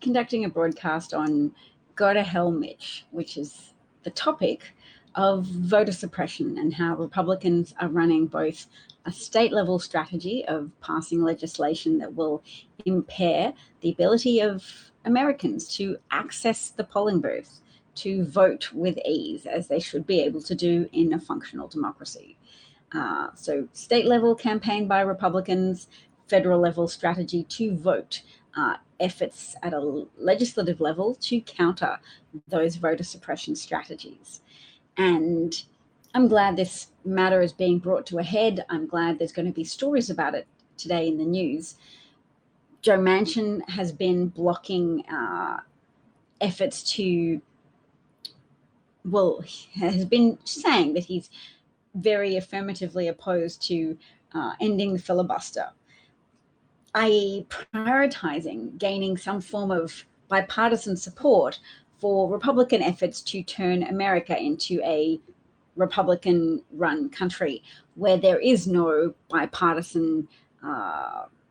conducting a broadcast on Go to Hell Mitch, which is the topic of voter suppression and how Republicans are running both a state level strategy of passing legislation that will impair the ability of Americans to access the polling booth, to vote with ease, as they should be able to do in a functional democracy. So state level campaign by Republicans, federal level strategy to vote, efforts at a legislative level to counter those voter suppression strategies. And I'm glad this matter is being brought to a head. I'm glad there's going to be stories about it today in the news. Joe Manchin has been blocking efforts to, has been saying that he's very affirmatively opposed to ending the filibuster, i.e. prioritizing gaining some form of bipartisan support for Republican efforts to turn America into a Republican-run country where there is no bipartisan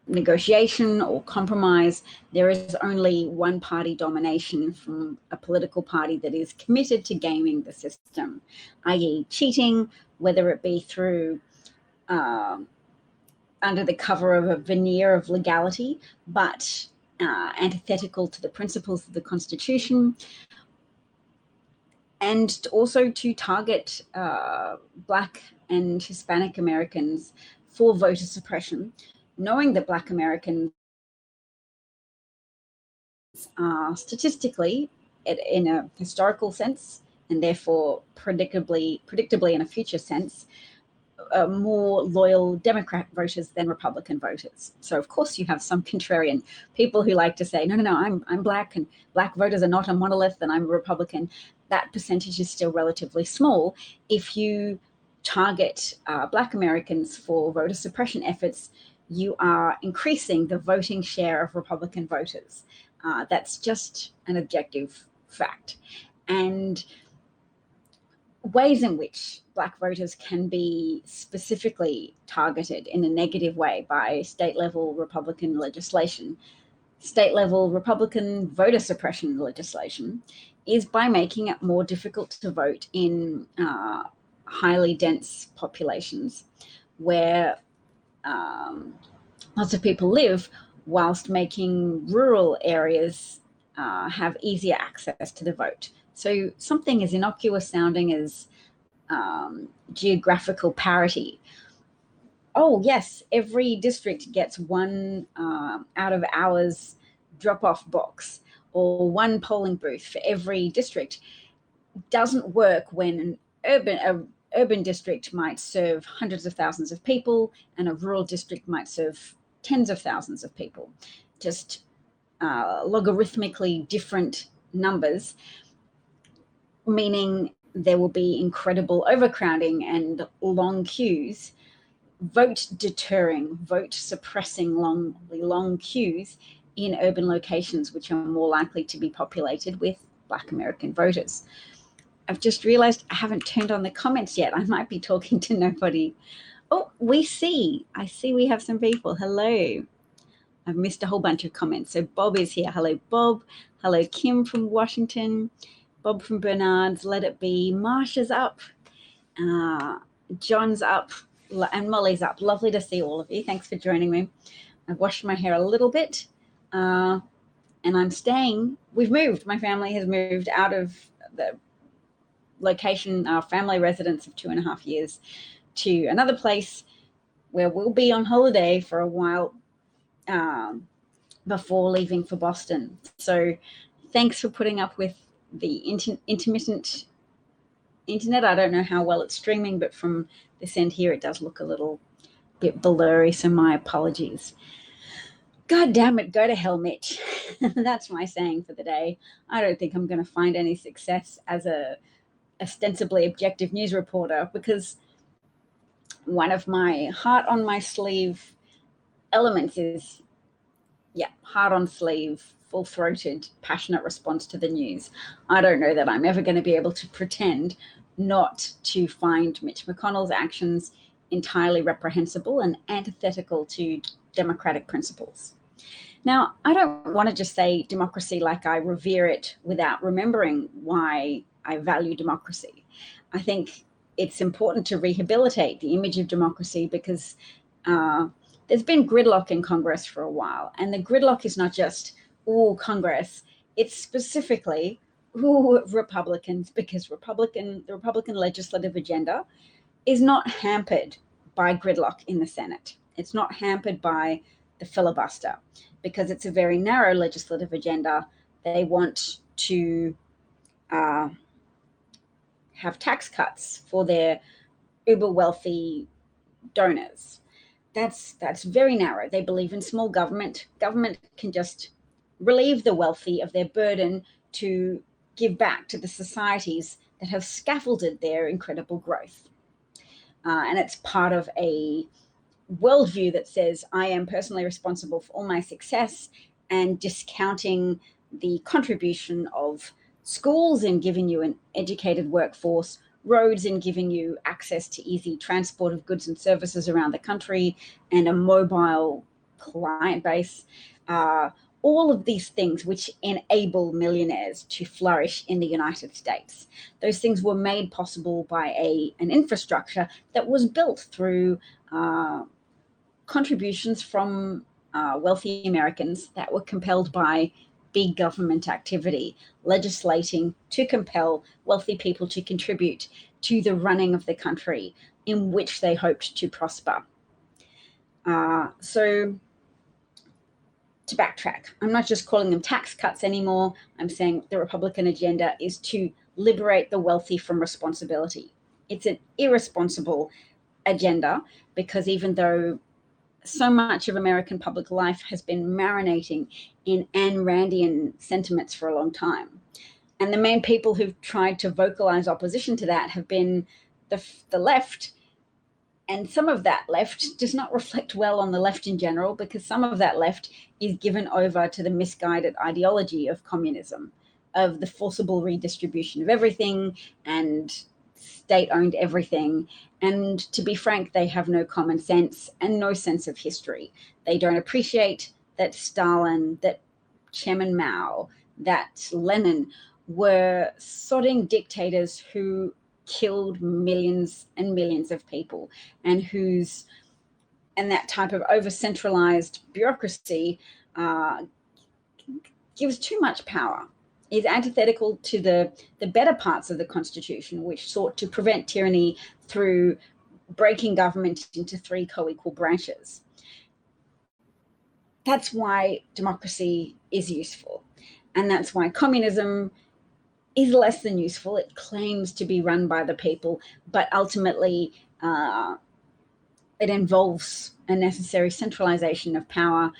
negotiation or compromise. There is only one party domination from a political party that is committed to gaming the system, i.e. cheating, whether it be through under the cover of a veneer of legality, but antithetical to the principles of the Constitution, and also to target Black and Hispanic Americans for voter suppression, knowing that Black Americans are statistically, in a historical sense, and therefore predictably in a future sense, more loyal Democrat voters than Republican voters. So of course you have some contrarian people who like to say, no, I'm Black and Black voters are not a monolith and I'm a Republican. That percentage is still relatively small. If you target Black Americans for voter suppression efforts, you are increasing the voting share of Republican voters. That's just an objective fact. And ways in which Black voters can be specifically targeted in a negative way by state-level Republican legislation, state-level Republican voter suppression legislation, is by making it more difficult to vote in highly dense populations where lots of people live, whilst making rural areas have easier access to the vote. So something as innocuous sounding as geographical parity. Oh, yes, every district gets one out of hours drop-off box or one polling booth for every district doesn't work when an urban district might serve hundreds of thousands of people and a rural district might serve tens of thousands of people. Just logarithmically different numbers, meaning there will be incredible overcrowding and long queues, vote deterring, vote suppressing long queues in urban locations which are more likely to be populated with Black American voters. I've just realized I haven't turned on the comments yet. I might be talking to nobody. Oh, I see we have some people. Hello. I've missed a whole bunch of comments. So Bob is here. Hello, Bob. Hello, Kim from Washington. Bob from Bernard's, Let It Be. Marsha's up. John's up. And Molly's up. Lovely to see all of you. Thanks for joining me. I've washed my hair a little bit. And I'm staying. We've moved. My family has moved out of the location, our family residence of 2.5 years, to another place where we'll be on holiday for a while before leaving for Boston. So thanks for putting up with the intermittent internet. I don't know how well it's streaming, but from this end here, it does look a little bit blurry, so my apologies. God damn it, go to hell, Mitch. That's my saying for the day. I don't think I'm going to find any success as a ostensibly objective news reporter, because one of my heart on my sleeve elements is, heart on sleeve, full-throated, passionate response to the news. I don't know that I'm ever going to be able to pretend not to find Mitch McConnell's actions entirely reprehensible and antithetical to democratic principles. Now, I don't want to just say democracy like I revere it without remembering why I value democracy. I think it's important to rehabilitate the image of democracy because uh, there's been gridlock in Congress for a while. And the gridlock is not just, oh, Congress, it's specifically, ooh, Republicans, because the Republican legislative agenda is not hampered by gridlock in the Senate. It's not hampered by the filibuster because it's a very narrow legislative agenda. They want to uh, have tax cuts for their uber wealthy donors. That's very narrow. They believe in small government. Government can just relieve the wealthy of their burden to give back to the societies that have scaffolded their incredible growth. And it's part of a worldview that says I am personally responsible for all my success, and discounting the contribution of schools in giving you an educated workforce, roads in giving you access to easy transport of goods and services around the country, and a mobile client base. All of these things which enable millionaires to flourish in the United States. Those things were made possible by an infrastructure that was built through contributions from wealthy Americans that were compelled by big government activity, legislating to compel wealthy people to contribute to the running of the country in which they hoped to prosper. So to backtrack, I'm not just calling them tax cuts anymore. I'm saying the Republican agenda is to liberate the wealthy from responsibility. It's an irresponsible agenda because even though so much of American public life has been marinating in Ayn Randian sentiments for a long time, and the main people who've tried to vocalize opposition to that have been the left. And some of that left does not reflect well on the left in general, because some of that left is given over to the misguided ideology of communism, of the forcible redistribution of everything and state-owned everything. And to be frank, they have no common sense and no sense of history. They don't appreciate that Stalin, that Chairman Mao, that Lenin were sodding dictators who killed millions and millions of people, and that type of over centralized bureaucracy gives too much power, is antithetical to the better parts of the Constitution, which sought to prevent tyranny through breaking government into three co-equal branches. That's why democracy is useful. And that's why communism is less than useful. It claims to be run by the people, but ultimately it involves a necessary centralization of power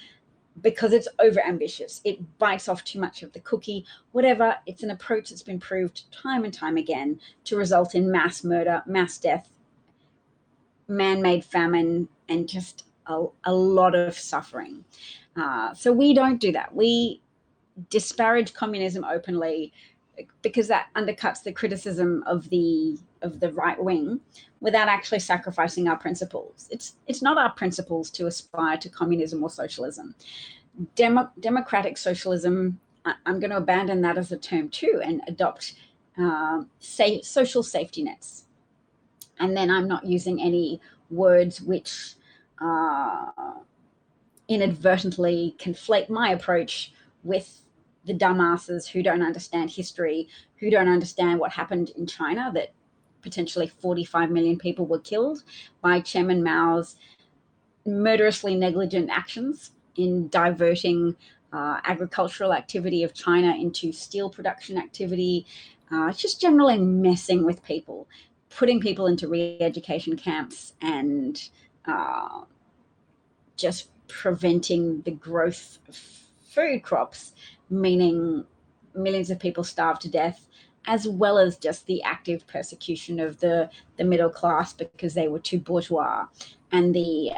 because it's overambitious. It bites off too much of the cookie. Whatever, it's an approach that's been proved time and time again to result in mass murder, mass death, man-made famine, and just a lot of suffering. So we don't do that. We disparage communism openly because that undercuts the criticism of the right wing without actually sacrificing our principles. It's not our principles to aspire to communism or socialism. Democratic socialism, I'm going to abandon that as a term too and adopt social safety nets. And then I'm not using any words which inadvertently conflate my approach with the dumbasses who don't understand history, who don't understand what happened in China, that potentially 45 million people were killed by Chairman Mao's murderously negligent actions in diverting agricultural activity of China into steel production activity, just generally messing with people, putting people into re-education camps, and just preventing the growth of food crops, meaning millions of people starved to death, as well as just the active persecution of the middle class because they were too bourgeois, and the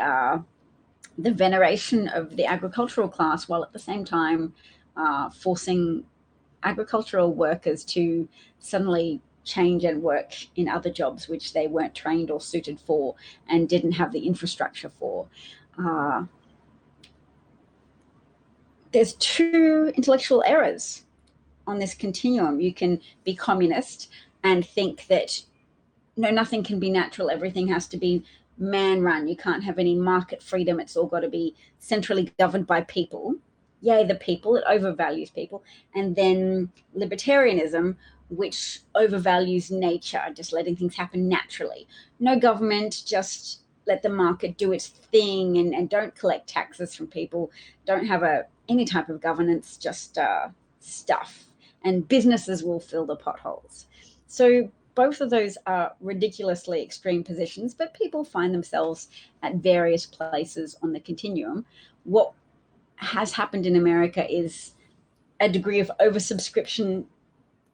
veneration of the agricultural class, while at the same time forcing agricultural workers to suddenly change and work in other jobs which they weren't trained or suited for and didn't have the infrastructure for. there's two intellectual errors on this continuum. You can be communist and think that no, nothing can be natural, everything has to be man run, you can't have any market freedom, it's all got to be centrally governed by people. Yay, the people, it overvalues people. And then libertarianism, which overvalues nature, just letting things happen naturally. No government, just let the market do its thing, and don't collect taxes from people, don't have any type of governance, just stuff. And businesses will fill the potholes. So both of those are ridiculously extreme positions, but people find themselves at various places on the continuum. What has happened in America is a degree of oversubscription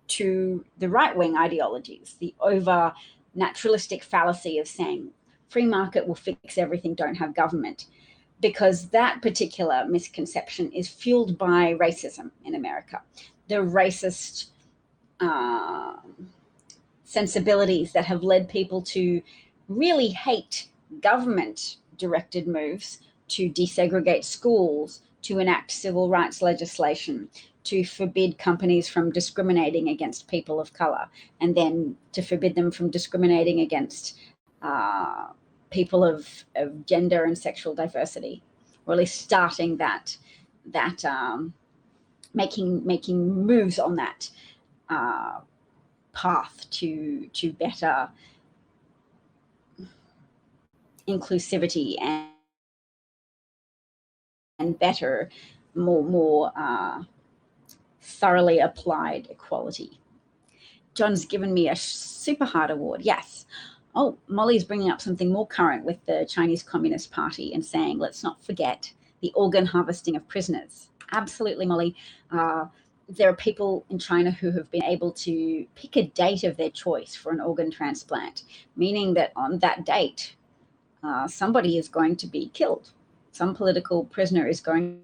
to the right-wing ideologies, the over naturalistic fallacy of saying free market will fix everything, don't have government, because that particular misconception is fueled by racism in America. The racist sensibilities that have led people to really hate government-directed moves to desegregate schools, to enact civil rights legislation, to forbid companies from discriminating against people of color, and then to forbid them from discriminating against people of gender and sexual diversity, or at least starting that making moves on that path to better inclusivity and better, more thoroughly applied equality. John's given me a super hard award. Yes. Oh, Molly's bringing up something more current with the Chinese Communist Party and saying, let's not forget the organ harvesting of prisoners. Absolutely, Molly. There are people in China who have been able to pick a date of their choice for an organ transplant, meaning that on that date, somebody is going to be killed. Some political prisoner is going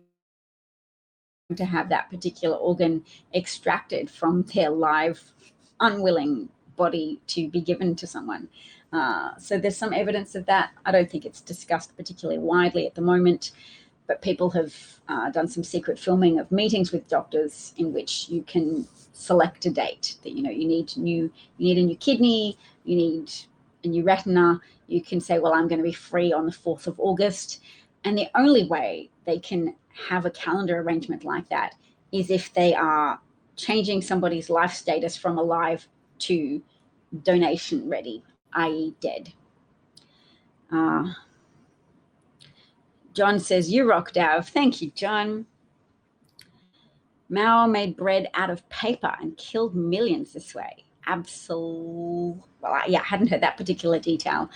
to have that particular organ extracted from their live, unwilling body to be given to someone. So there's some evidence of that. I don't think it's discussed particularly widely at the moment, but people have done some secret filming of meetings with doctors in which you can select a date that, you need a new kidney, you need a new retina. You can say, well, I'm going to be free on the 4th of August. And the only way they can have a calendar arrangement like that is if they are changing somebody's life status from alive to donation ready, i.e. dead. John says, you rock, Dav. Thank you, John. Mao made bread out of paper and killed millions this way. Absolutely. Well, I hadn't heard that particular detail.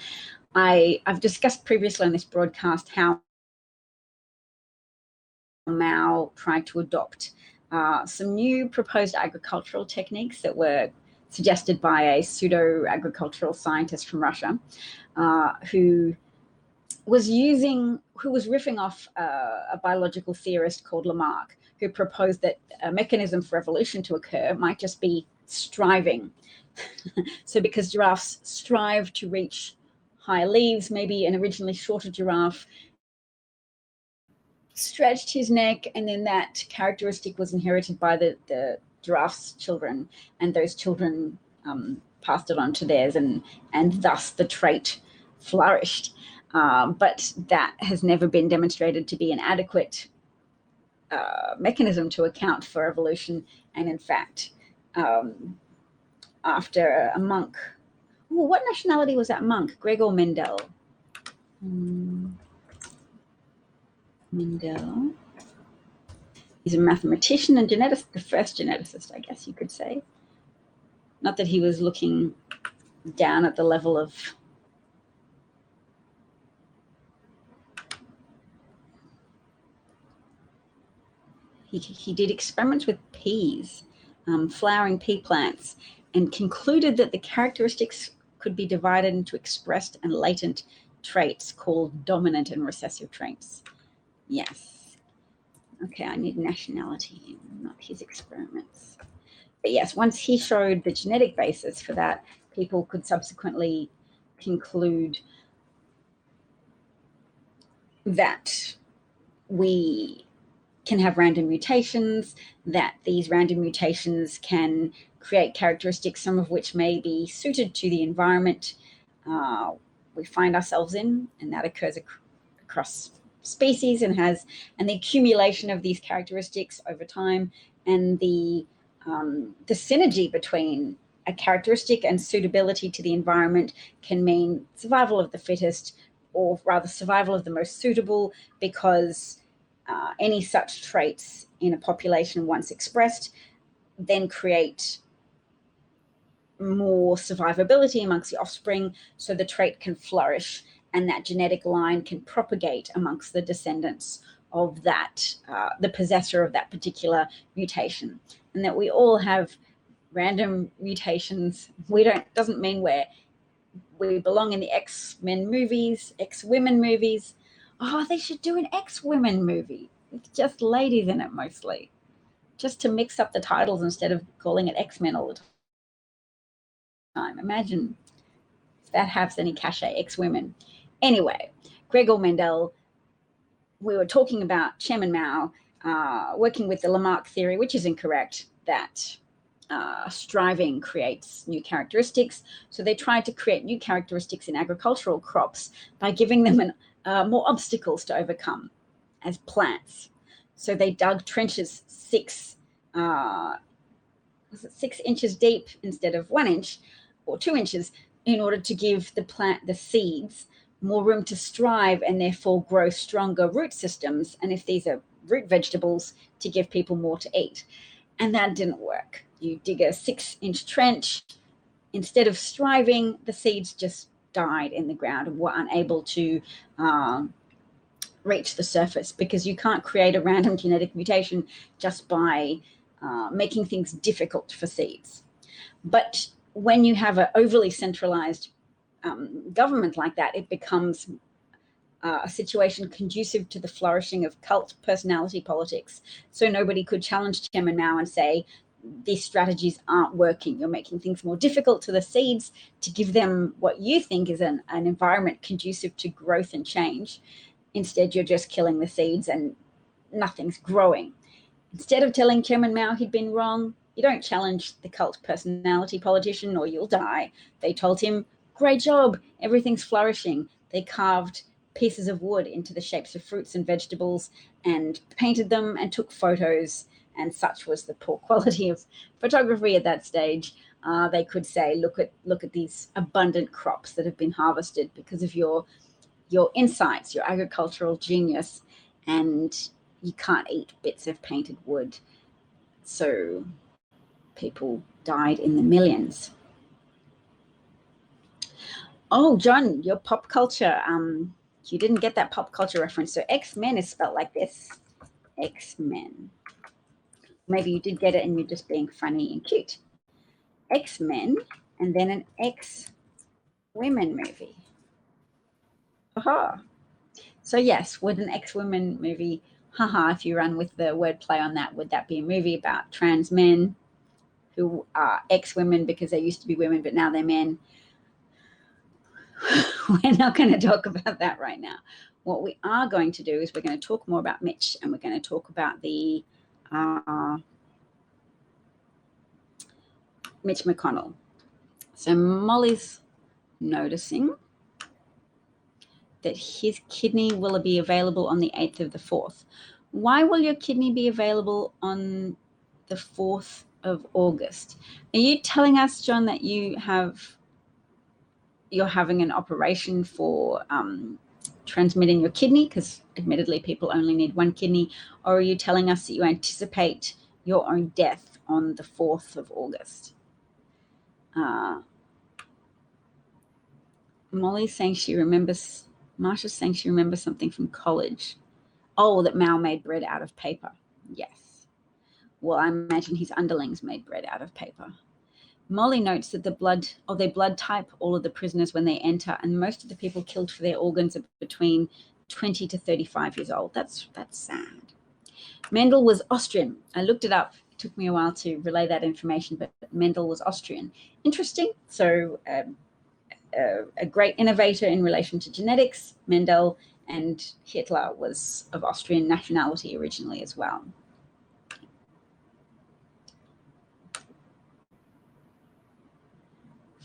I've discussed previously on this broadcast how Mao tried to adopt some new proposed agricultural techniques that were suggested by a pseudo-agricultural scientist from Russia, who was riffing off a biological theorist called Lamarck, who proposed that a mechanism for evolution to occur might just be striving. So because giraffes strive to reach higher leaves, maybe an originally shorter giraffe stretched his neck, and then that characteristic was inherited by the giraffe's children, and those children passed it on to theirs, and thus the trait flourished. But that has never been demonstrated to be an adequate mechanism to account for evolution. And in fact, after a monk, what nationality was that monk? Gregor Mendel. Mendel. He's a mathematician and geneticist, the first geneticist, I guess you could say. Not that he was looking down at the level of he did experiments with peas, flowering pea plants, and concluded that the characteristics could be divided into expressed and latent traits called dominant and recessive traits. Yes. Okay, I need nationality, not his experiments. But yes, once he showed the genetic basis for that, people could subsequently conclude that we can have random mutations, that these random mutations can create characteristics, some of which may be suited to the environment we find ourselves in, and that occurs across species and the accumulation of these characteristics over time, and the synergy between a characteristic and suitability to the environment can mean survival of the fittest, or rather survival of the most suitable, because any such traits in a population once expressed then create more survivability amongst the offspring, so the trait can flourish and that genetic line can propagate amongst the descendants of that, the possessor of that particular mutation. And that we all have random mutations. Doesn't mean we belong in the X-Men movies, X-Women movies. Oh, they should do an X-Women movie. It's just ladies in it mostly, just to mix up the titles instead of calling it X-Men all the time. Imagine if that has any cachet, X-Women. Anyway, Gregor Mendel, we were talking about Chairman Mao working with the Lamarck theory, which is incorrect, that striving creates new characteristics. So they tried to create new characteristics in agricultural crops by giving them more obstacles to overcome as plants. So they dug trenches 6 inches deep instead of 1 inch or 2 inches in order to give the seeds more room to strive and therefore grow stronger root systems. And if these are root vegetables, to give people more to eat. And that didn't work. You dig a 6-inch trench, instead of striving, the seeds just died in the ground and were unable to reach the surface, because you can't create a random genetic mutation just by making things difficult for seeds. But when you have an overly centralized government like that, it becomes a situation conducive to the flourishing of cult personality politics. So nobody could challenge Chairman Mao and say, these strategies aren't working. You're making things more difficult to the seeds to give them what you think is an environment conducive to growth and change. Instead, you're just killing the seeds and nothing's growing. Instead of telling Chairman Mao he'd been wrong, you don't challenge the cult personality politician or you'll die. They told him, great job, everything's flourishing. They carved pieces of wood into the shapes of fruits and vegetables and painted them and took photos, and such was the poor quality of photography at that stage. They could say, look at these abundant crops that have been harvested because of your insights, your agricultural genius, and you can't eat bits of painted wood. So people died in the millions. Oh, John, your pop culture, you didn't get that pop culture reference. So X-Men is spelled like this, X-Men. Maybe you did get it and you're just being funny and cute. X-Men, and then an X-Women movie. Aha. So yes, would an X-Women movie, if you run with the wordplay on that, would that be a movie about trans men who are X-Women because they used to be women, but now they're men? We're not going to talk about that right now. What we are going to do is we're going to talk more about Mitch, and we're going to talk about the Mitch McConnell. So Molly's noticing that his kidney will be available on the 8th of the 4th. Why will your kidney be available on the 4th of August? Are you telling us, John, that you're having an operation for transmitting your kidney? Because admittedly, people only need one kidney. Or are you telling us that you anticipate your own death on the 4th of August? Molly's saying she remembers, Marsha's saying she remembers something from college. Oh, that Mao made bread out of paper. Yes. Well, I imagine his underlings made bread out of paper. Molly notes that they blood type all of the prisoners when they enter, and most of the people killed for their organs are between 20 to 35 years old. That's sad. Mendel was Austrian. I looked it up. It took me a while to relay that information, but Mendel was Austrian. Interesting. So a great innovator in relation to genetics, Mendel, and Hitler was of Austrian nationality originally as well.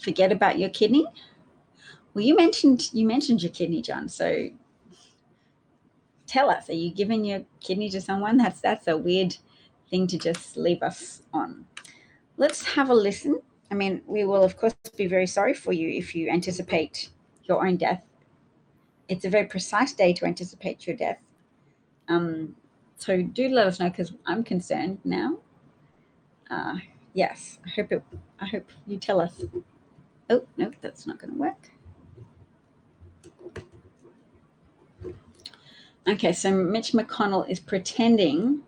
Forget about your kidney? Well, you mentioned your kidney, John. So tell us, are you giving your kidney to someone? That's a weird thing to just leave us on. Let's have a listen. I mean, we will, of course, be very sorry for you if you anticipate your own death. It's a very precise day to anticipate your death. So do let us know, because I'm concerned now. Yes, I hope you tell us. Oh, no, that's not going to work. Okay, so Mitch McConnell is pretending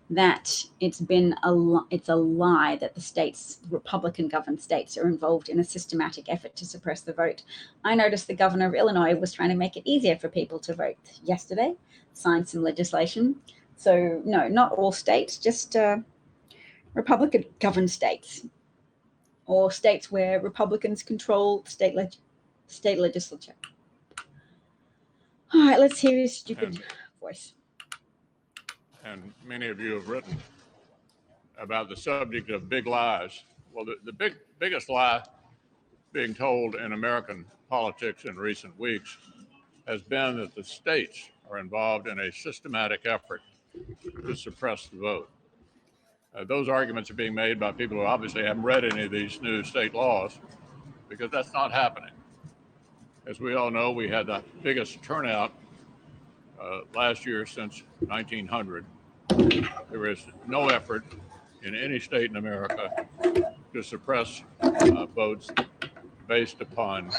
that it's a lie that the states, Republican-governed states, are involved in a systematic effort to suppress the vote. I noticed the governor of Illinois was trying to make it easier for people to vote yesterday, signed some legislation. So no, not all states, just Republican-governed states, or states where Republicans control state legislature. All right, let's hear his stupid voice. And many of you have written about the subject of big lies. Well, the biggest lie being told in American politics in recent weeks has been that the states are involved in a systematic effort to suppress the vote. Those arguments are being made by people who obviously haven't read any of these new state laws, because that's not happening. As we all know, we had the biggest turnout last year since 1900. There is no effort in any state in America to suppress votes based upon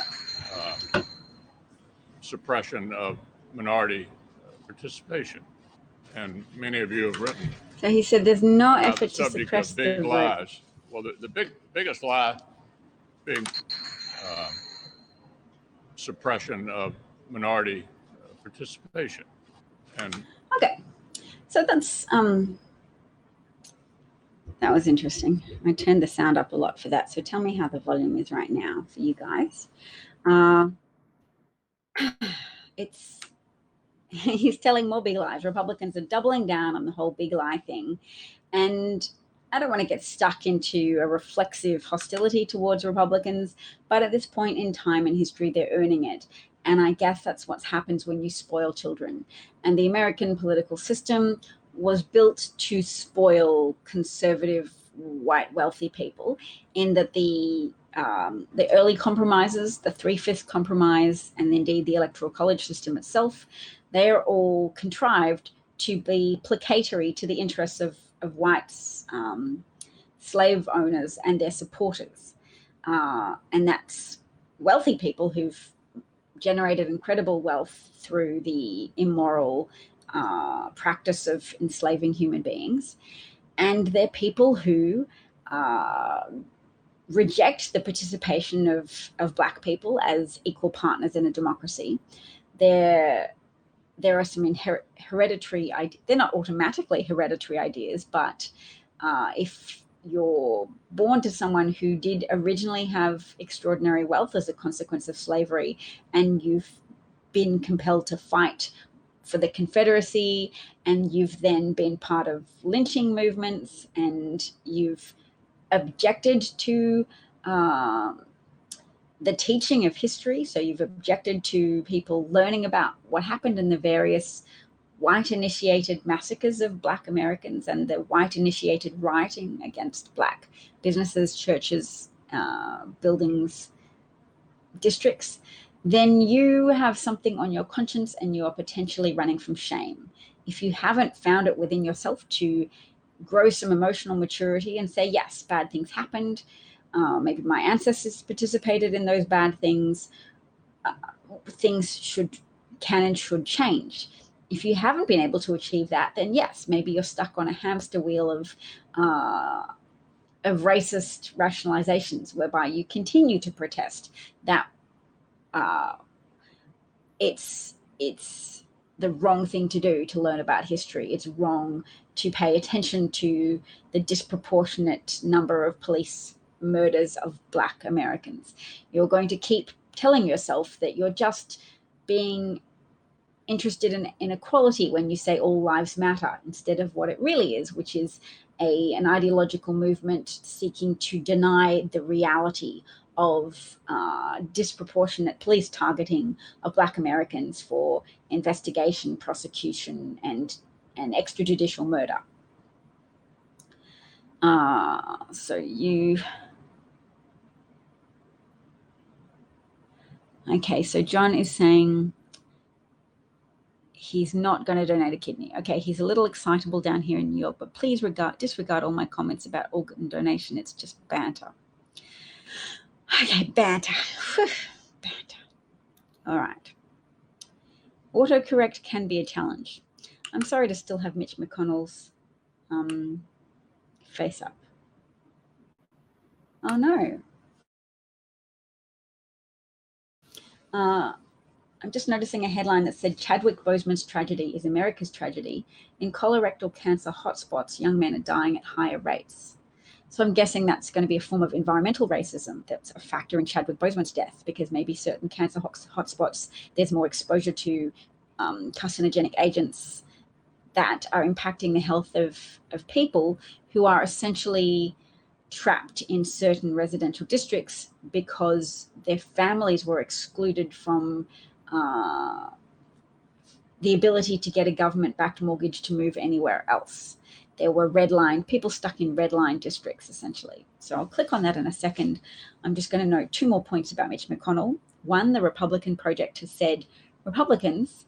suppression of minority participation. And many of you have written. So he said there's no about effort the to subject suppress of big the lies. vote. Well, the biggest lie being suppression of minority participation. And okay, so that's that was interesting. I turned the sound up a lot for that. So tell me how the volume is right now for you guys. It's he's telling more big lies. Republicans are doubling down on the whole big lie thing. And I don't want to get stuck into a reflexive hostility towards Republicans, but at this point in time in history, they're earning it. And I guess that's what happens when you spoil children. And the American political system was built to spoil conservative, white, wealthy people, in that the early compromises, the 3/5 compromise, and indeed the electoral college system itself, they are all contrived to be placatory to the interests of whites, slave owners, and their supporters. And that's wealthy people who've generated incredible wealth through the immoral practice of enslaving human beings. And they're people who reject the participation of Black people as equal partners in a democracy. There are some hereditary ideas. They're not automatically hereditary ideas, but if you're born to someone who did originally have extraordinary wealth as a consequence of slavery, and you've been compelled to fight for the Confederacy, and you've then been part of lynching movements, and you've objected to the teaching of history, so you've objected to people learning about what happened in the various white-initiated massacres of Black Americans and the white-initiated rioting against Black businesses, churches, buildings, districts, then you have something on your conscience and you are potentially running from shame. If you haven't found it within yourself to grow some emotional maturity and say, yes, bad things happened, maybe my ancestors participated in those bad things, things can and should change. If you haven't been able to achieve that, then yes, maybe you're stuck on a hamster wheel of racist rationalizations whereby you continue to protest that it's the wrong thing to do to learn about history. It's wrong to pay attention to the disproportionate number of police murders of Black Americans. You're going to keep telling yourself that you're just being interested in inequality when you say all lives matter, instead of what it really is, which is an ideological movement seeking to deny the reality of disproportionate police targeting of Black Americans for investigation, prosecution, and extrajudicial murder. Okay, so John is saying he's not going to donate a kidney. Okay, he's a little excitable down here in New York, but please disregard all my comments about organ donation. It's just banter. Okay, banter. Banter. All right. Autocorrect can be a challenge. I'm sorry to still have Mitch McConnell's face up. Oh, no. I'm just noticing a headline that said Chadwick Boseman's tragedy is America's tragedy. In colorectal cancer hotspots, young men are dying at higher rates. So I'm guessing that's going to be a form of environmental racism that's a factor in Chadwick Boseman's death, because maybe certain cancer hotspots, there's more exposure to carcinogenic agents that are impacting the health of people who are essentially trapped in certain residential districts because their families were excluded from the ability to get a government-backed mortgage to move anywhere else. There were people stuck in red line districts, essentially. So I'll click on that in a second. I'm just going to note 2 more points about Mitch McConnell. One, the Republican Project has said Republicans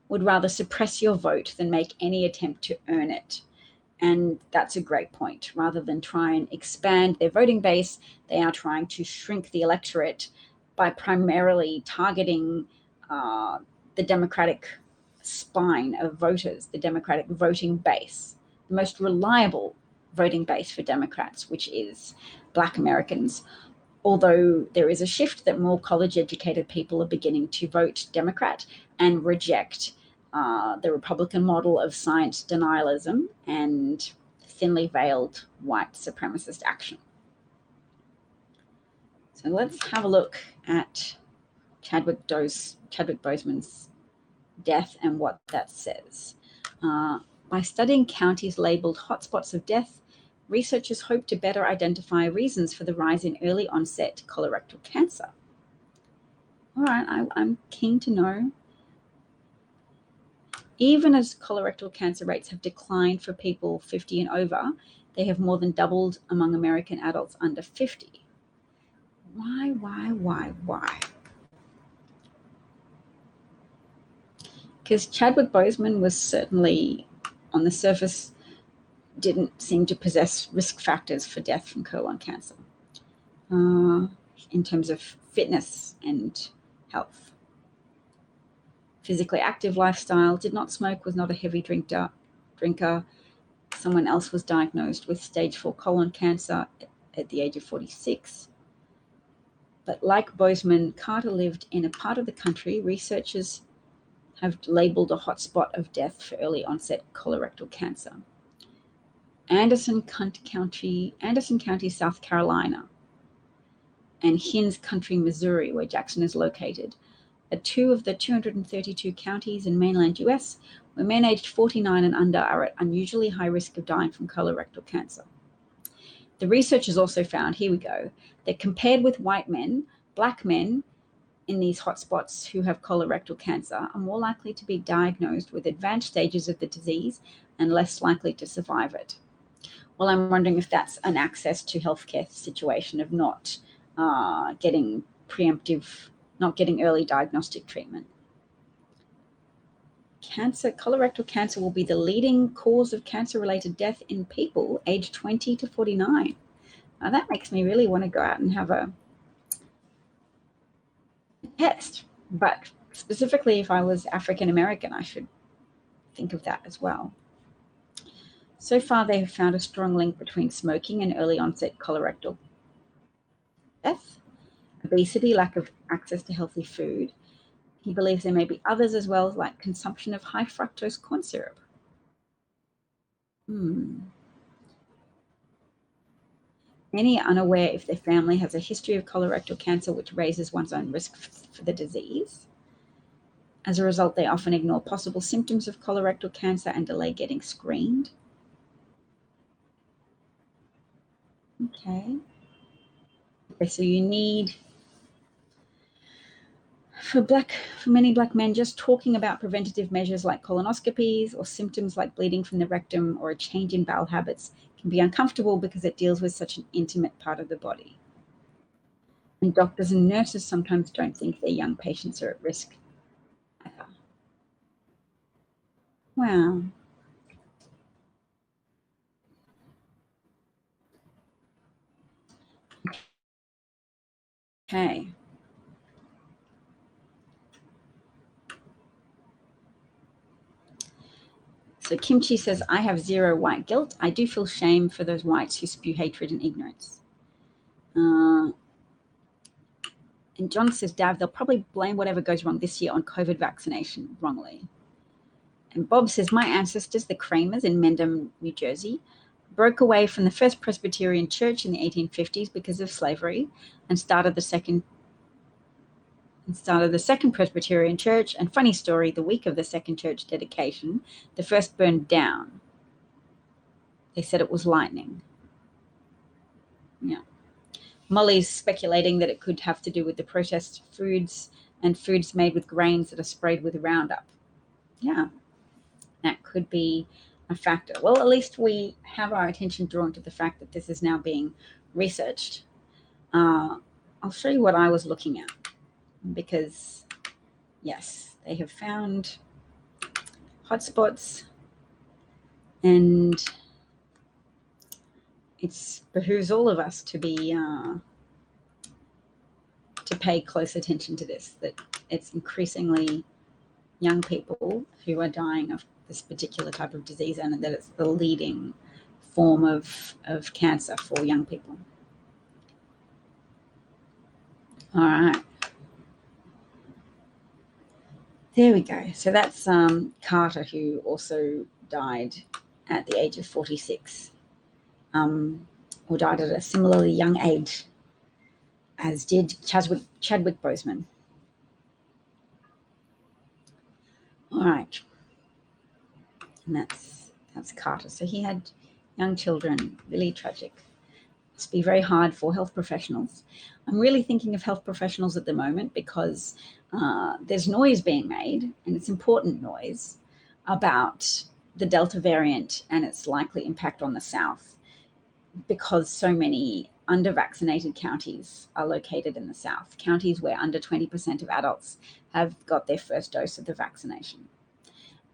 would rather suppress your vote than make any attempt to earn it. And that's a great point. Rather than try and expand their voting base, they are trying to shrink the electorate by primarily targeting the Democratic spine of voters, the Democratic voting base, the most reliable voting base for Democrats, which is Black Americans. Although there is a shift that more college-educated people are beginning to vote Democrat and reject the Republican model of science denialism and thinly veiled white supremacist action. So let's have a look at Chadwick Boseman's death and what that says. By studying counties labeled hotspots of death, researchers hope to better identify reasons for the rise in early onset colorectal cancer. All right, I'm keen to know. Even as colorectal cancer rates have declined for people 50 and over, they have more than doubled among American adults under 50. Why? Because Chadwick Boseman was certainly, on the surface, didn't seem to possess risk factors for death from colon cancer in terms of fitness and health. Physically active lifestyle, did not smoke, was not a heavy drinker. Someone else was diagnosed with stage 4 colon cancer at the age of 46. But like Boseman, Carter lived in a part of the country researchers have labeled a hotspot of death for early onset colorectal cancer. Anderson County, South Carolina, and Hinds County, Missouri, where Jackson is located, are 2 of the 232 counties in mainland US where men aged 49 and under are at unusually high risk of dying from colorectal cancer. The researchers also found, here we go, that compared with white men, Black men in these hotspots who have colorectal cancer are more likely to be diagnosed with advanced stages of the disease and less likely to survive it. Well, I'm wondering if that's an access to healthcare situation of not getting early diagnostic treatment. Colorectal cancer will be the leading cause of cancer-related death in people aged 20 to 49. Now that makes me really want to go out and have a test. But specifically, if I was African American, I should think of that as well. So far, they have found a strong link between smoking and early onset colorectal death, obesity, lack of access to healthy food. He believes there may be others as well, like consumption of high fructose corn syrup. Many are unaware if their family has a history of colorectal cancer, which raises one's own risk for the disease. As a result, they often ignore possible symptoms of colorectal cancer and delay getting screened. Okay. Okay, so you need, for many Black men, just talking about preventative measures like colonoscopies or symptoms like bleeding from the rectum or a change in bowel habits can be uncomfortable because it deals with such an intimate part of the body. And doctors and nurses sometimes don't think their young patients are at risk either. Wow. Okay. So Kimchi says, I have zero white guilt. I do feel shame for those whites who spew hatred and ignorance. And John says, Dav, they'll probably blame whatever goes wrong this year on COVID vaccination wrongly. And Bob says, my ancestors, the Kramers in Mendham, New Jersey, broke away from the First Presbyterian Church in the 1850s because of slavery and started the Second Presbyterian Church. And funny story, the week of the second church dedication, the first burned down. They said it was lightning. Yeah. Molly's speculating that it could have to do with the processed foods and foods made with grains that are sprayed with Roundup. Yeah, that could be a factor. Well, at least we have our attention drawn to the fact that this is now being researched. I'll show you what I was looking at because, yes, they have found hotspots and it behooves all of us to be to pay close attention to this, that it's increasingly young people who are dying of this particular type of disease and that it's the leading form of cancer for young people. All right. There we go. So that's Carter, who also died at the age of 46, or died at a similarly young age, as did Chadwick Boseman. All right. And that's Carter. So he had young children, really tragic. Must be very hard for health professionals. I'm really thinking of health professionals at the moment because there's noise being made, and it's important noise, about the Delta variant and its likely impact on the South, because so many under-vaccinated counties are located in the South, counties where under 20% of adults have got their first dose of the vaccination,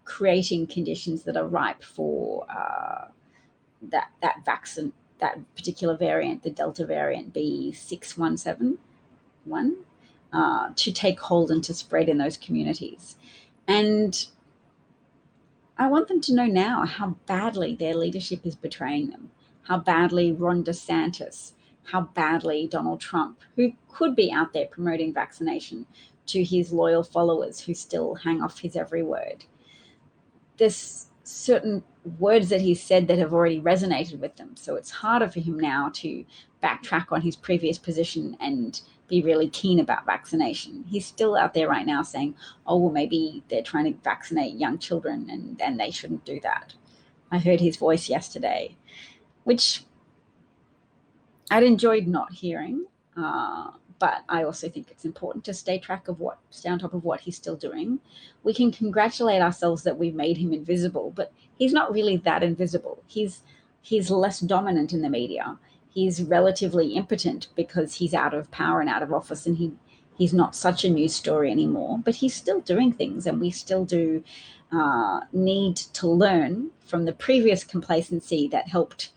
creating conditions that are ripe for that particular variant, the Delta variant B.1.617, to take hold and to spread in those communities. And I want them to know now how badly their leadership is betraying them, how badly Ron DeSantis, how badly Donald Trump, who could be out there promoting vaccination to his loyal followers who still hang off his every word. There's certain words that he said that have already resonated with them. So it's harder for him now to backtrack on his previous position and be really keen about vaccination. He's still out there right now saying, oh, well, maybe they're trying to vaccinate young children and they shouldn't do that. I heard his voice yesterday, which I'd enjoyed not hearing, but I also think it's important to stay on top of what he's still doing. We can congratulate ourselves that we've made him invisible, but he's not really that invisible. He's less dominant in the media. He's relatively impotent because he's out of power and out of office, and he's not such a news story anymore, but he's still doing things, and we still do need to learn from the previous complacency that helped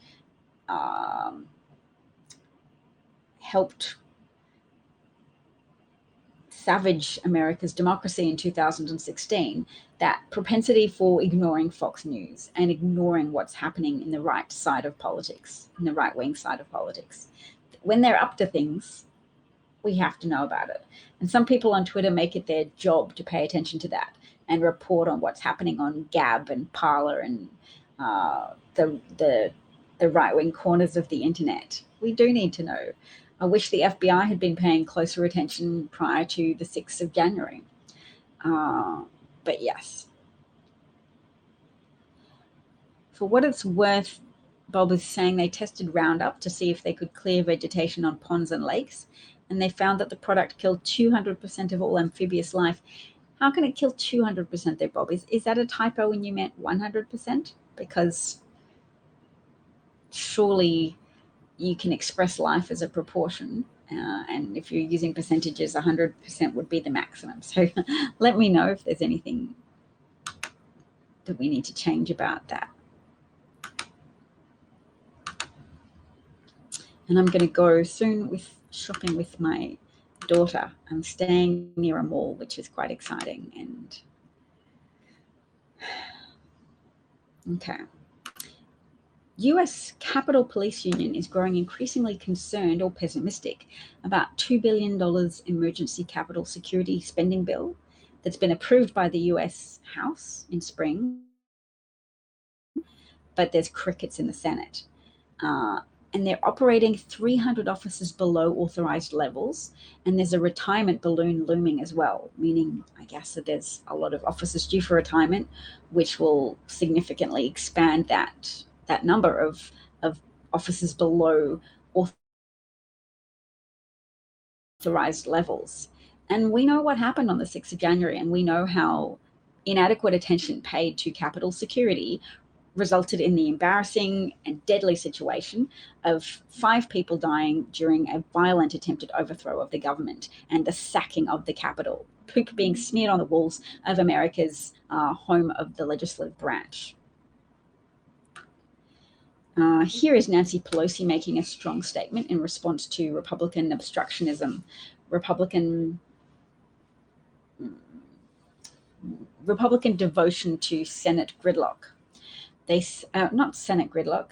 savage America's democracy in 2016, that propensity for ignoring Fox News and ignoring what's happening in the right side of politics, in the right-wing side of politics. When they're up to things, we have to know about it. And some people on Twitter make it their job to pay attention to that and report on what's happening on Gab and Parler and the right-wing corners of the internet. We do need to know. I wish the FBI had been paying closer attention prior to the 6th of January. But yes. For what it's worth, Bob is saying they tested Roundup to see if they could clear vegetation on ponds and lakes, and they found that the product killed 200% of all amphibious life. How can it kill 200% there, Bob? Is that a typo when you meant 100%? Because surely you can express life as a proportion, and if you're using percentages, 100% would be the maximum. So let me know if there's anything that we need to change about that. And I'm going to go soon with shopping with my daughter. I'm staying near a mall, which is quite exciting. And okay. US Capitol Police Union is growing increasingly concerned or pessimistic about $2 billion emergency capital security spending bill that's been approved by the US House in spring, but there's crickets in the Senate. And they're operating 300 offices below authorized levels, and there's a retirement balloon looming as well, meaning, I guess, that there's a lot of officers due for retirement, which will significantly expand that number of officers below authorized levels. And we know what happened on the 6th of January, and we know how inadequate attention paid to Capitol security resulted in the embarrassing and deadly situation of 5 people dying during a violent attempted overthrow of the government and the sacking of the Capitol, poop being smeared on the walls of America's home of the legislative branch. Here is Nancy Pelosi making a strong statement in response to Republican obstructionism, Republican devotion to Senate gridlock. Not Senate gridlock,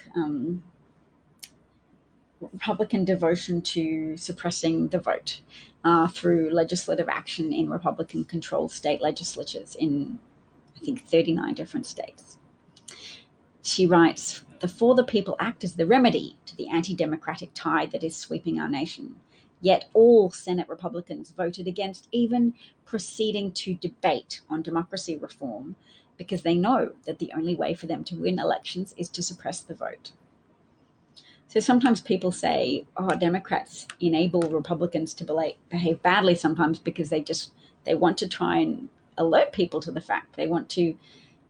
Republican devotion to suppressing the vote through legislative action in Republican-controlled state legislatures in, I think, 39 different states. She writes, "The For the People Act is the remedy to the anti-democratic tide that is sweeping our nation. Yet all Senate Republicans voted against even proceeding to debate on democracy reform because they know that the only way for them to win elections is to suppress the vote." So sometimes people say, oh, Democrats enable Republicans to behave badly sometimes because they want to try and alert people to the fact. They want to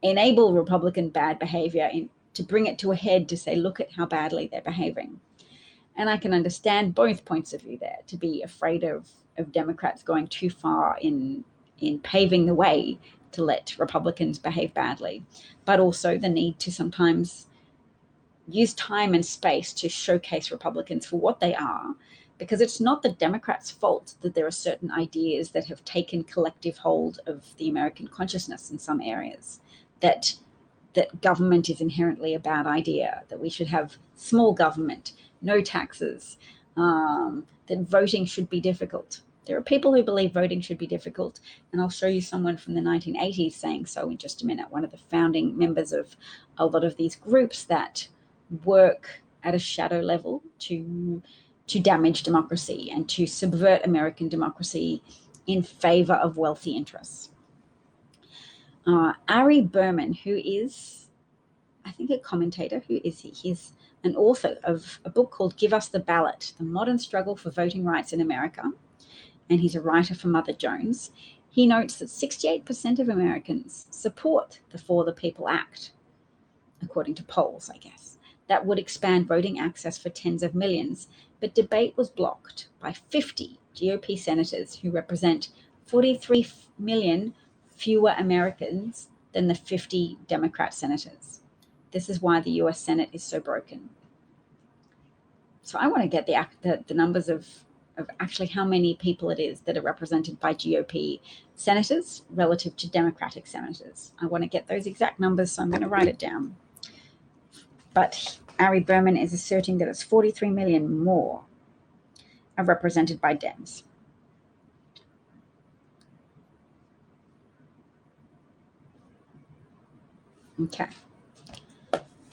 enable Republican bad behavior to bring it to a head, to say, look at how badly they're behaving. And I can understand both points of view there, to be afraid of Democrats going too far in paving the way to let Republicans behave badly, but also the need to sometimes use time and space to showcase Republicans for what they are, because it's not the Democrats' fault that there are certain ideas that have taken collective hold of the American consciousness in some areas, that government is inherently a bad idea, that we should have small government, no taxes, that voting should be difficult. There are people who believe voting should be difficult, and I'll show you someone from the 1980s saying so in just a minute, one of the founding members of a lot of these groups that work at a shadow level to damage democracy and to subvert American democracy in favor of wealthy interests. Ari Berman, who is, I think, a commentator. Who is he? He's an author of a book called Give Us the Ballot, The Modern Struggle for Voting Rights in America, and he's a writer for Mother Jones. He notes that 68% of Americans support the For the People Act, according to polls, I guess. That would expand voting access for tens of millions, but debate was blocked by 50 GOP senators who represent 43 million fewer Americans than the 50 Democrat senators. This is why the US Senate is so broken. So I want to get the numbers of actually how many people it is that are represented by GOP senators relative to Democratic senators. I want to get those exact numbers, so I'm going to write it down. But Ari Berman is asserting that it's 43 million more are represented by Dems. Okay.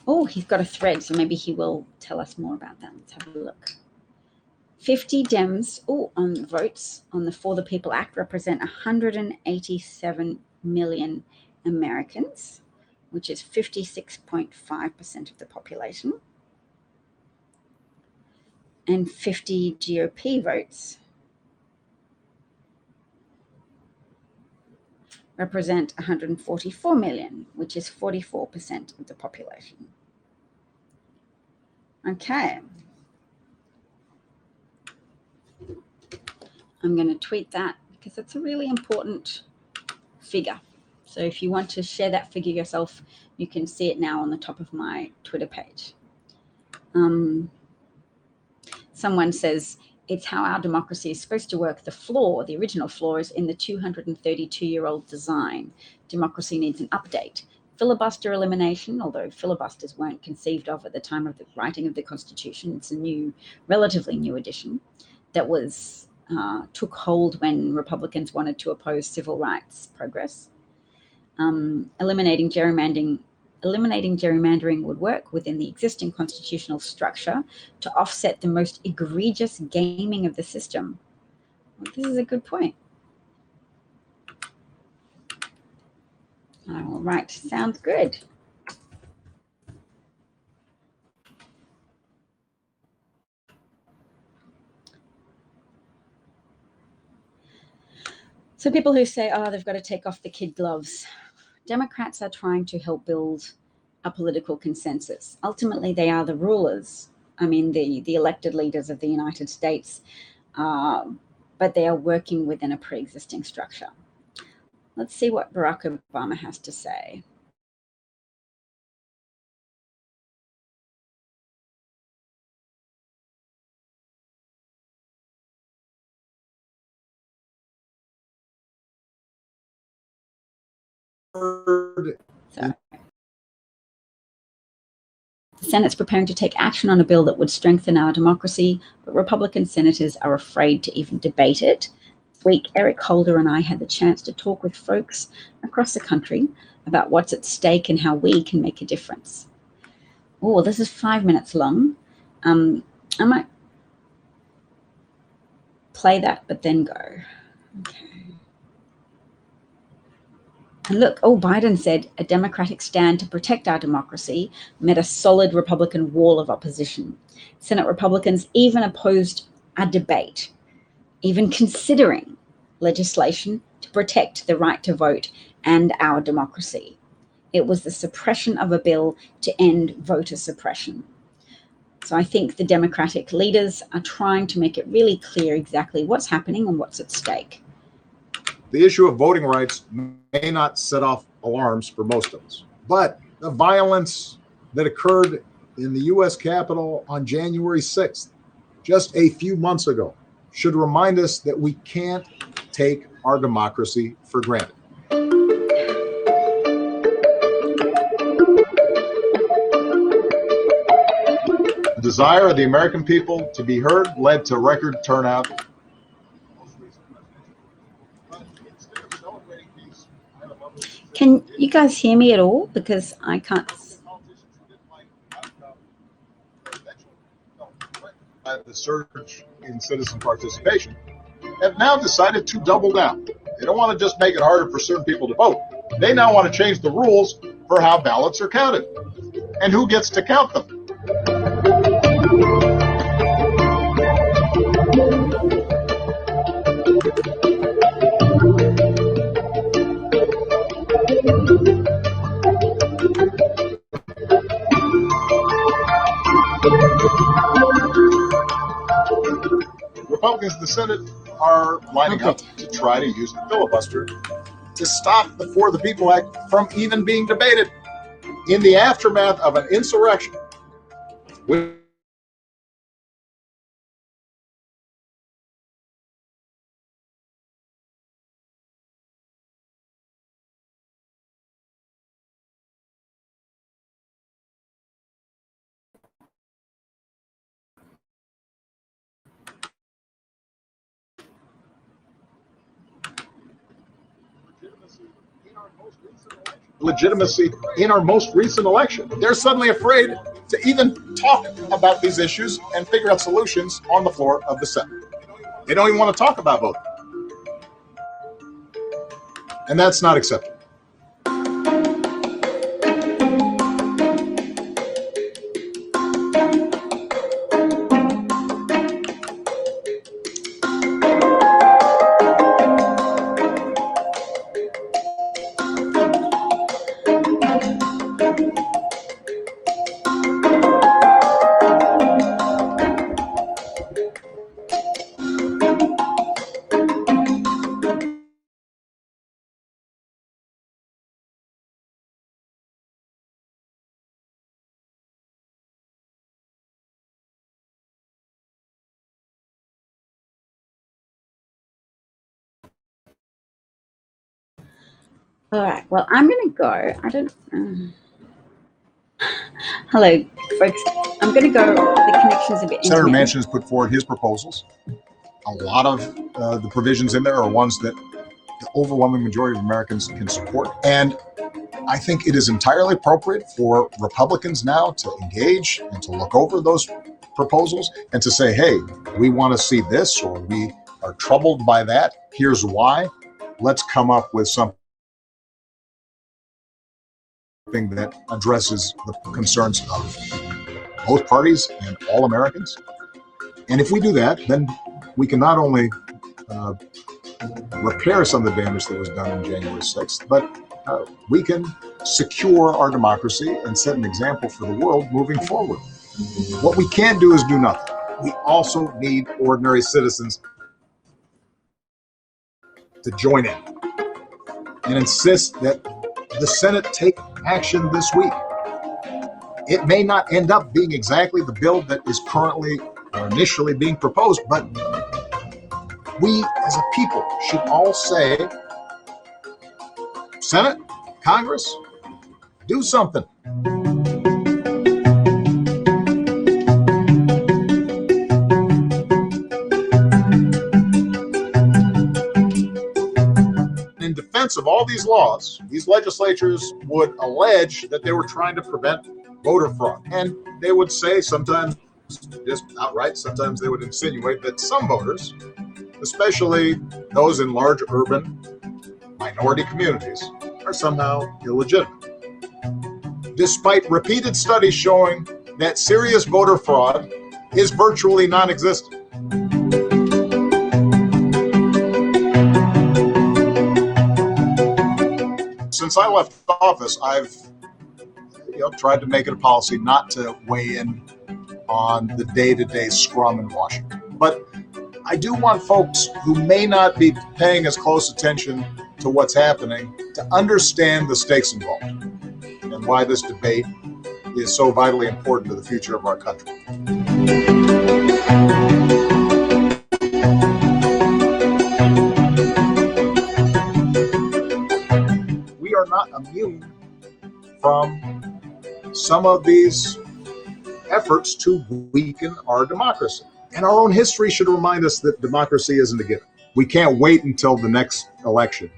Oh, he's got a thread, so maybe he will tell us more about that. Let's have a look. 50 Dems on votes on the For the People Act represent 187 million Americans, which is 56.5% of the population. And 50 GOP votes represent 144 million, which is 44% of the population. Okay. I'm going to tweet that because it's a really important figure. So if you want to share that figure yourself, you can see it now on the top of my Twitter page. Someone says, it's how our democracy is supposed to work. The flaw, the original flaw, is in the 232-year-old design. Democracy needs an update. Filibuster elimination, although filibusters weren't conceived of at the time of the writing of the Constitution, it's a relatively new addition that took hold when Republicans wanted to oppose civil rights progress. Eliminating gerrymandering would work within the existing constitutional structure to offset the most egregious gaming of the system. Well, this is a good point. All right, sounds good. So people who say, they've got to take off the kid gloves. Democrats are trying to help build a political consensus. Ultimately, they are the rulers. I mean, the elected leaders of the United States, but they are working within a pre-existing structure. Let's see what Barack Obama has to say. Sorry. The Senate's preparing to take action on a bill that would strengthen our democracy, but Republican senators are afraid to even debate it. This week, Eric Holder and I had the chance to talk with folks across the country about what's at stake and how we can make a difference. Oh, this is 5 minutes long. I might play that, but then go. Okay. And look, Biden said a Democratic stand to protect our democracy met a solid Republican wall of opposition. Senate Republicans even opposed a debate, even considering legislation to protect the right to vote and our democracy. It was the suppression of a bill to end voter suppression. So I think the Democratic leaders are trying to make it really clear exactly what's happening and what's at stake. The issue of voting rights may not set off alarms for most of us, but the violence that occurred in the U.S. Capitol on January 6th, just a few months ago, should remind us that we can't take our democracy for granted. The desire of the American people to be heard led to record turnout. Can you guys hear me at all? Because I can't. The surge in citizen participation have now decided to double down. They don't want to just make it harder for certain people to vote. They now want to change the rules for how ballots are counted and who gets to count them. Republicans in the Senate are lining up to try to use the filibuster to stop the For the People Act from even being debated in the aftermath of an insurrection. legitimacy in our most recent election. They're suddenly afraid to even talk about these issues and figure out solutions on the floor of the Senate. They don't even want to talk about voting. And that's not acceptable. All right. Well, I'm going to go. I don't. Hello, folks. I'm going to go. The connection's a bit. Senator intermittent. Manchin has put forward his proposals. A lot of the provisions in there are ones that the overwhelming majority of Americans can support. And I think it is entirely appropriate for Republicans now to engage and to look over those proposals and to say, hey, we want to see this, or we are troubled by that. Here's why. Let's come up with something that addresses the concerns of both parties and all Americans. And if we do that, then we can not only repair some of the damage that was done on January 6th, but we can secure our democracy and set an example for the world moving forward. What we can't do is do nothing. We also need ordinary citizens to join in and insist that the Senate take action this week. It may not end up being exactly the bill that is currently or initially being proposed, but we as a people should all say, Senate, Congress, do something. In defense of all these laws, these legislatures would allege that they were trying to prevent voter fraud. And they would say sometimes just outright, sometimes they would insinuate that some voters, especially those in large urban minority communities, are somehow illegitimate. Despite repeated studies showing that serious voter fraud is virtually non-existent. Since I left office, I've tried to make it a policy not to weigh in on the day-to-day scrum in Washington. But I do want folks who may not be paying as close attention to what's happening to understand the stakes involved and why this debate is so vitally important to the future of our country. We are not immune from some of these efforts to weaken our democracy. And our own history should remind us that democracy isn't a given. We can't wait until the next election,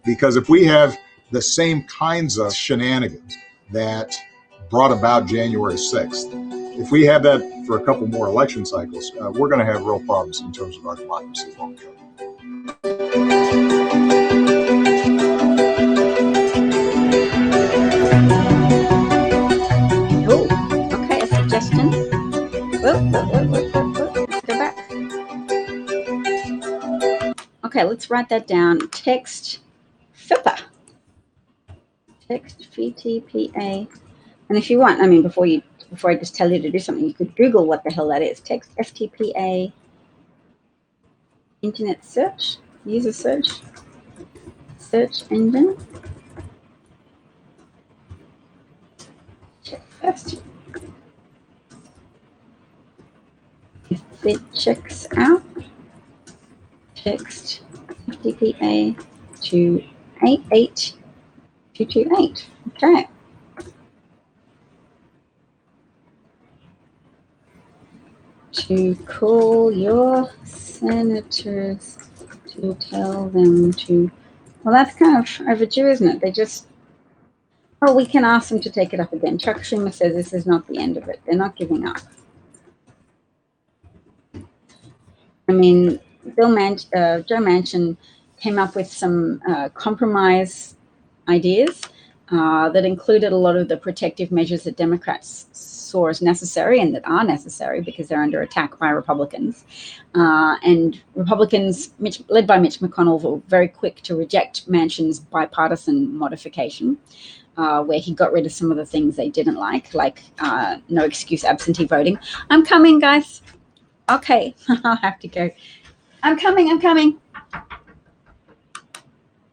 because if we have the same kinds of shenanigans that brought about January 6th, if we have that for a couple more election cycles, we're going to have real problems in terms of our democracy long term. Oh, okay, a suggestion. Let's go back. Okay, let's write that down. Text FIPA. Text FTPA. And if you want, I mean, before I just tell you to do something, you could Google what the hell that is. Text FTPA. Internet search. User search. Search engine. Check first. If it checks out, text FTPA to 88228. Okay. To call your senators to tell them to Well, that's kind of overdue, isn't it? They just, oh, we can ask them to take it up again. Chuck Schumer says this is not the end of it. They're not giving up. I mean, Joe Manchin came up with some compromise ideas that included a lot of the protective measures that Democrats saw as necessary and that are necessary because they're under attack by Republicans. And Republicans, led by Mitch McConnell, were very quick to reject Manchin's bipartisan modification, where he got rid of some of the things they didn't like no excuse absentee voting. I'm coming, guys. Okay, I'll have to go. I'm coming.